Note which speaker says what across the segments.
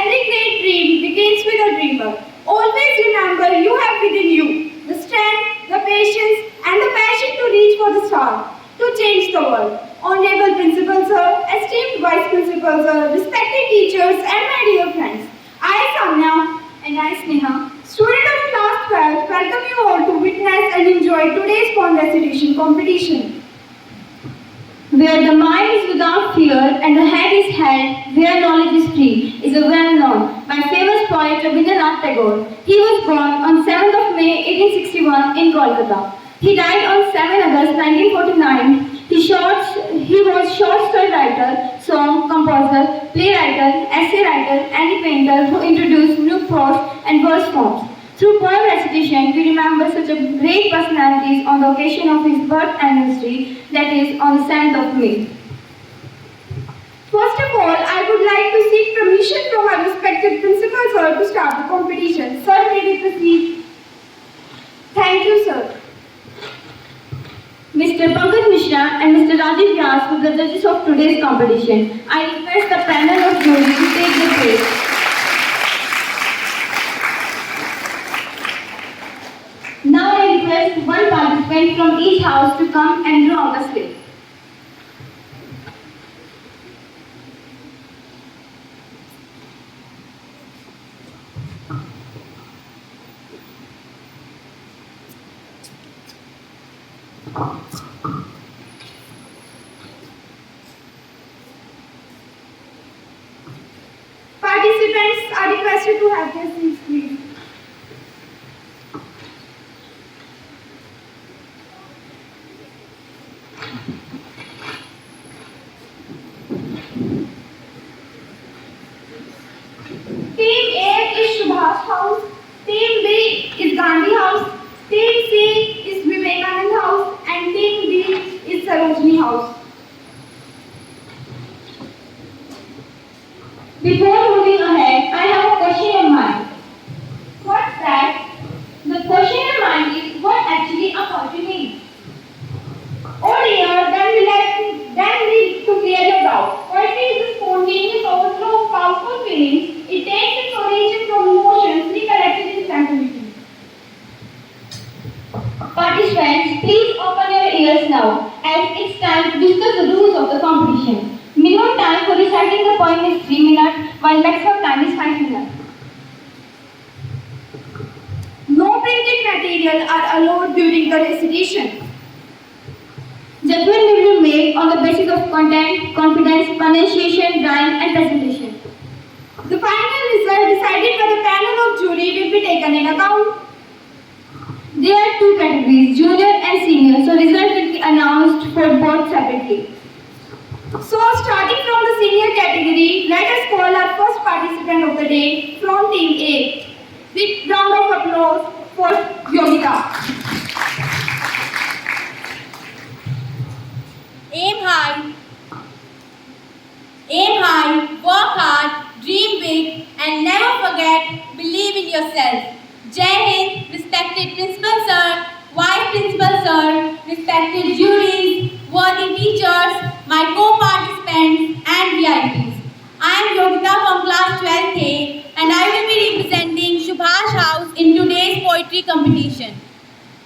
Speaker 1: Every great dream begins with a dreamer. Always remember you have within you the strength, the patience, and the passion to reach for the star, to change the world. Honorable Principal Sir, esteemed Vice Principal Sir, respected teachers, and my dear friends. I, Samya, and I, Sneha, student of class 12, welcome you all to witness and enjoy today's poem recitation competition. Where the mind is without fear and the head is held, where knowledge is free, is a well-known by famous poet Rabindranath Tagore. He was born on 7th of May 1861 in Kolkata. He died on 7 August 1949. He was short story writer, song composer, playwright, essay writer, and a painter who introduced new prose and verse forms. Through poem recitation, we remember such a great personalities on the occasion of his birth anniversary, that is, on the 7th of May. First of all, I would like to seek permission from our respected principal sir to start the competition. Sir, may we proceed? Thank you, sir. Mr. Pankaj Mishra and Mr. Rajiv Vyas were the judges of today's competition. I request the panel of jury to take the stage. Now I request one participant from each house to come and draw out a slip. Participants are requested to have their seats, please. Team A is Subhash House, Team B is Gandhi House, Team C is Vivekanand House, and Team D is Sarojini House. Before moving ahead, I have a question in mind. What's that? The question in mind is what actually a poetry means. Oh dear, then we need to clear your doubt. Poetry is a spontaneous overflow of powerful feelings. It takes its origin from emotions recollected in tranquility. Participants, please open your ears now, as it's time to discuss the rules of the competition. Minimum time for reciting the poem is 3 minutes, while maximum time is 5 minutes. No printed material are allowed during the recitation. Judgment will be made on the basis of content, confidence, pronunciation, rhyme, and presentation. The final result decided by the panel of jury will be taken in account. There are two categories, junior and senior, so result will be announced for both separately. So, starting from the senior category, let us call our first participant of the day from Team A. Big round of applause for Yogita.
Speaker 2: Aim high, work hard, dream big, and never forget, believe in yourself. Jai Hind, respected Principal Sir, Vice Principal Sir, respected juries, worthy teachers, my co-participants, and VIPs. I am Yogita from class 12A, and I will be representing Subhash House in today's poetry competition.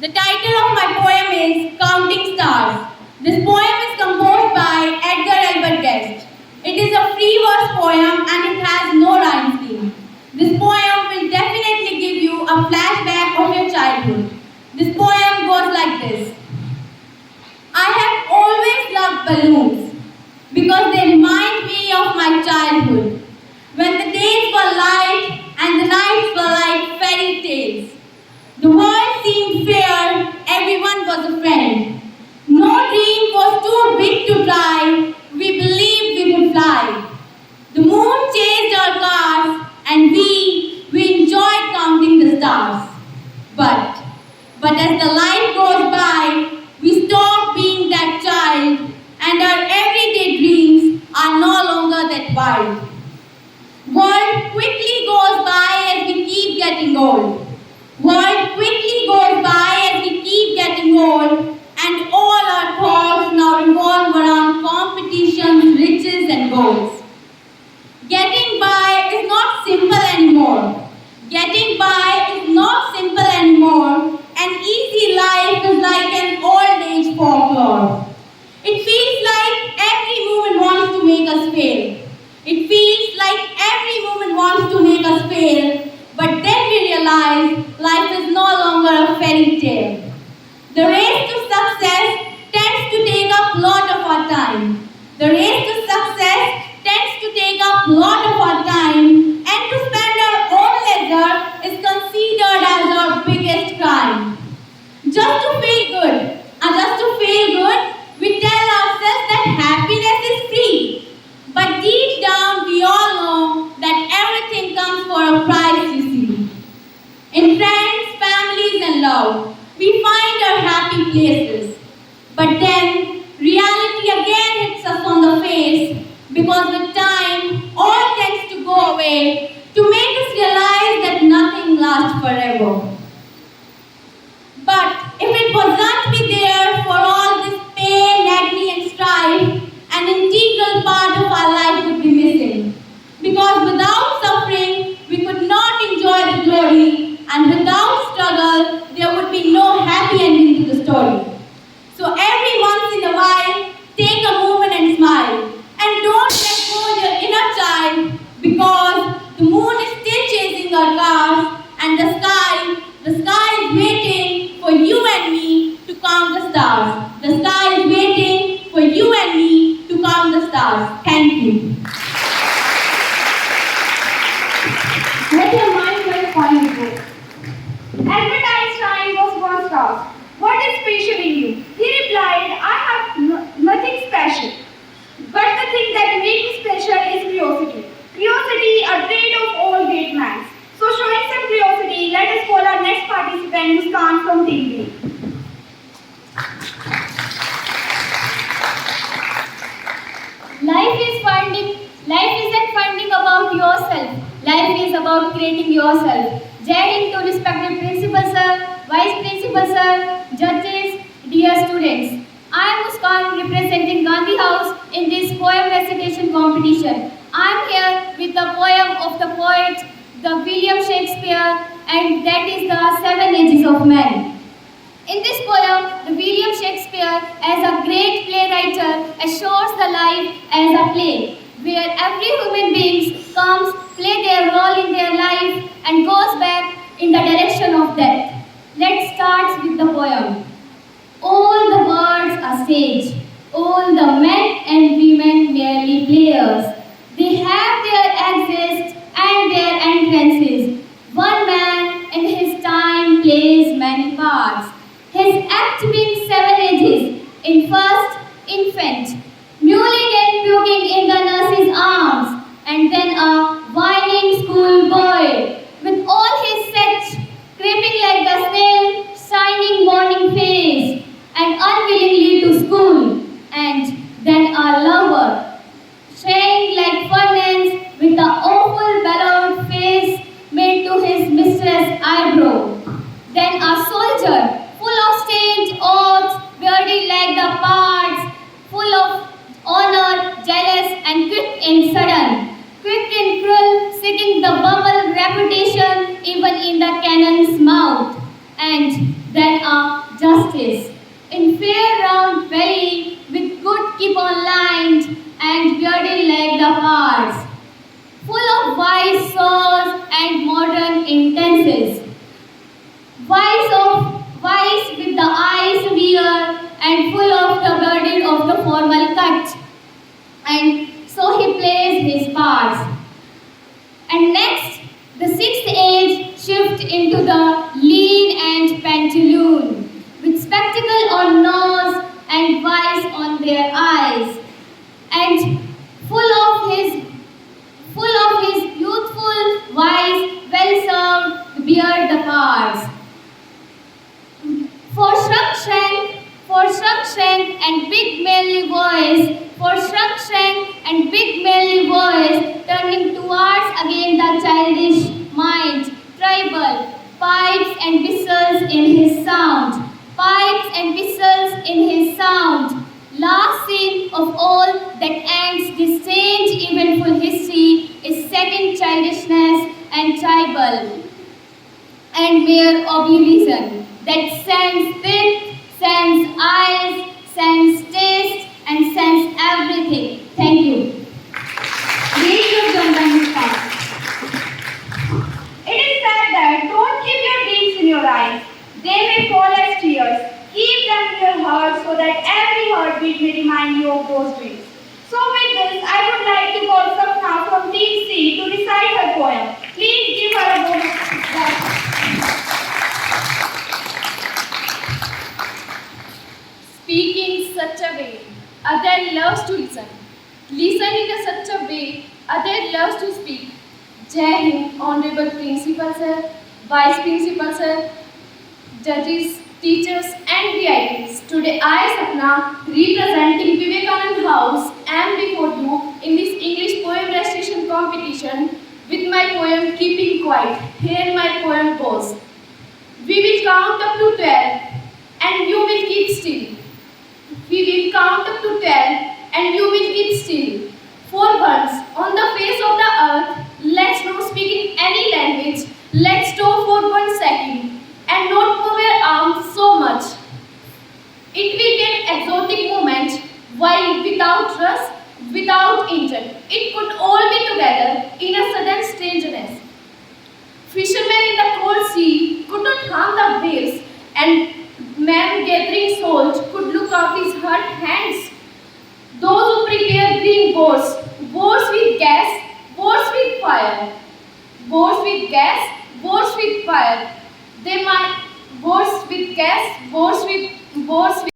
Speaker 2: The title of my poem is Counting Stars. This poem is composed by Edgar Albert Guest. It is a free verse poem and it has no rhyme scheme. This poem will definitely give you a flashback of your childhood. This poem goes like this. I have always loved balloons because they remind me of my childhood, when the days were light and the nights were like fairy tales. The world seemed fair, everyone was a friend. No dream was too big to try, we believed we would fly. The moon chased our cars and we enjoyed counting the stars. But as the life goes by, we stop being that child and our everyday dreams are no longer that wild. World quickly goes by as we keep getting old. World quickly goes by as we keep getting old, and all our thoughts now revolve around competitions, riches and goals. Getting by is not not simple anymore. Getting by is not simple anymore. An easy life is like an old age folklore. It feels like every moment wants to make us fail. It feels like every moment wants to make us fail. But then we realize life is no longer a fairy tale. The race to success tends to take up a lot of our time. The race to success tends to take up a lot of our time, and to spend our own leisure is considered as our biggest crime. Just to feel good, we tell ourselves that happiness is free. But deep down, we all know that everything comes for a price, you see. In friends, families, and love, we find our happy places. But then, reality again hits us on the face, because with time, all tends to go away to make us realize that nothing lasts forever. But if it was not to be there for all this pain, agony, and strife, an integral part of our life would be missing. Because without suffering, we could not enjoy the glory, and without struggle, there would be no happy ending to the story. So every once in a while, take a moment and smile. And don't let go your inner child, because the moon is still chasing our cars, and the sky is waiting for you and me to count the stars. The sky is waiting for you and me to count the stars. Thank you.
Speaker 1: Let your mind well find it go. Albert Einstein was once asked, "What is special in you?" He replied, "I have nothing special. But the thing that makes me special is curiosity. Curiosity, a trait of all great minds." So showing some curiosity, let us call our next participant, Muskan from Tingli.
Speaker 3: Life isn't finding about yourself. Life is about creating yourself. Jai Hind to respected principal sir, vice principal sir, judges, dear students. I am Muskan representing Gandhi House in this poem recitation competition. I am here with the poem of the poet, the William Shakespeare, and that is the Seven Ages of Man. In this poem, the William Shakespeare, as a great playwright, assures the life as a play, where every human being comes, play their role in their life, and goes back in the direction of death. Let's start with the poem. All the words are stage, all the men and women merely players. They have their exits and their entrances. One man in his time plays many parts. His act being 7 ages. In first, infant, mewling and puking in the nurse's arms, and then a whining schoolboy with all his set, creeping like the snail, shining morning face, and unwillingly to school, and then a lover, shaying like furnace with the awful bellowed face made to his mistress' eyebrow, then a soldier, full of stained oaths, bearded like the parts, full of honor, jealous and quick and sudden, quick and cruel, seeking the bubble reputation even in the cannon's mouth, and then a justice, in fair round belly, with good keep on lined, and bearded like the parts, full of wise saws and modern intenses, wise with the eyes severe, and full of the burden of the formal cut. And so he plays his parts. And next, the 6th age shift into the lean and pantaloon, with spectacle on nose and vice on their eyes, and full of his youthful wise, well served beard the parts. For shrunk shank and big manly voice, for shrunk shank and big manly voice, turning towards again the childish mind, tribal, pipes and whistles in his sound, pipes and whistles in his sound. Last scene of all that ends this strange eventful history is set in childishness and tribal and mere oblivion that sends teeth, sends eyes, sends taste, and sends everything. Thank you.
Speaker 1: Read your journal and start. It is said that don't keep your dreams in your eyes. They may fall as tears. Keep them in your heart so that every heartbeat may remind you of those dreams. So with this, I would like to call Sapna from Team C to recite her poem. Please give her a bonus.
Speaker 3: Speak in such a way, other loves to listen. Listen in a such a way, other loves to speak. Jai Hind, Honorable Principal Sir, Vice Principal Sir, judges, teachers and VIPs. Today I, Sapna, representing Vivekanand House, am before you in this English poem recitation competition with my poem Keeping Quiet. Here my poem goes. We will count up to 12 and you will keep still. We will count up to 12 and you will keep still. For once, on the face of the earth, let's not speak in any language. Let's stop for 1 second and not move our arms so much. It will be an exotic moment while without rush, without injury. It could all be together in a sudden strangeness. Fishermen in the cold sea could not harm the waves, and man gathering salt could look out his hurt hands. Those who prepare green boards, boards with gas, boards with fire, boards with gas, boards with fire. They might boards with gas, boards with